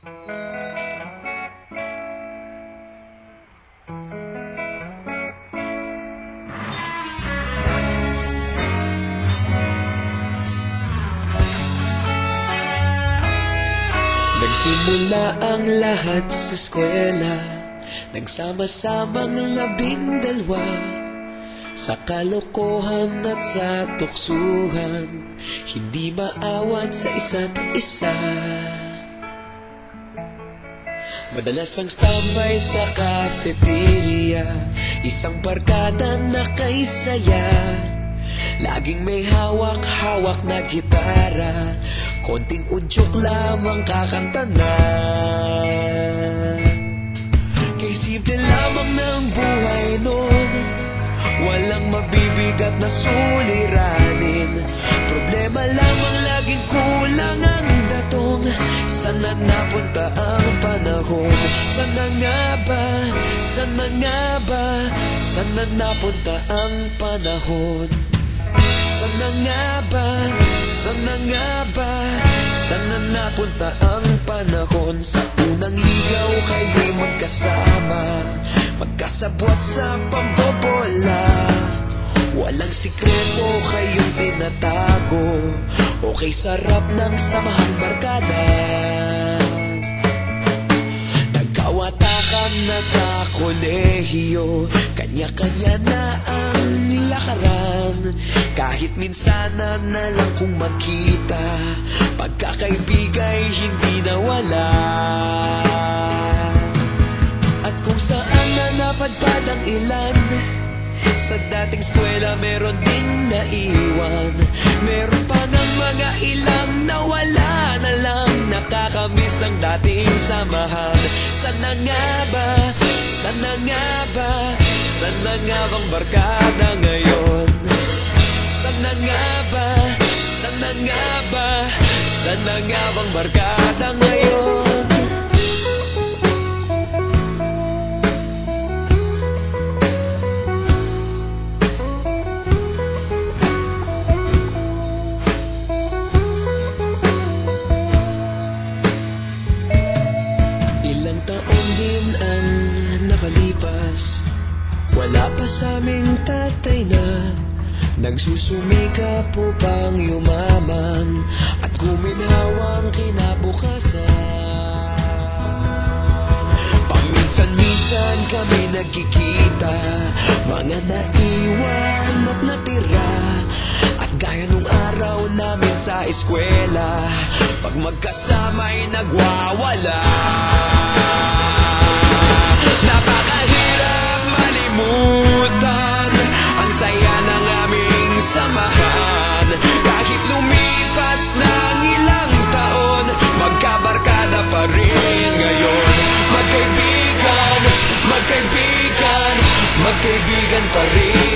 Nagsimula ang lahat sa eskwela, nagsama-samang 12 sa kalokohan at sa tuksuhan, hindi maawat sa isa't isa. Madalas ang standby sa cafeteria, isang barkada na kay saya. Laging may hawak-hawak na gitara, konting udyok lamang kakanta na. Kay simple lamang ng buhay noon, walang mabibigat na suliranin. Problema lamang laging kulang ang datong. Sana napunta ang panahon? Sana nga ba? Sana nga ba? Sana napunta ang panahon? Sana nga ba? Sana nga ba? Sana napunta ang panahon? Sa unang ligaw kayo'y magkasama, magkasabwat sa pambobola. Walang sikreto kayong tinatago, okay sarap ng samahang barkada. Nagkawatakan na sa kolehiyo, kanya-kanya na ang lakaran. Kahit minsan na lang kung magkita, pagkakaibigay hindi nawala. At kung saan na napadpad ang ilan, sa dating eskwela meron ding naiwan. Meron pa ng mga ilang nawala na lang, nakakamiss ang dating samahan. Sana nga ba? Sana nga ba? Sana nga bang barkada ngayon? Sana nga ba? Sana nga ba? Sana nga bang barkada ngayon? Ilang taon din ang nakalipas, wala pa sa aming tatay na nagsusumikap upang yumaman at kuminhawang kinabukasan. Paminsan-minsan kami nagkikita, mga naiwan at natira. At gaya nung araw namin sa eskwela, pag magkasama'y nagwawala. Napakahirap malimutan ang saya ng aming samahan. Kahit lumipas ng ilang taon, magkabarkada pa rin ngayon. Magkaibigan, magkaibigan, magkaibigan pa rin.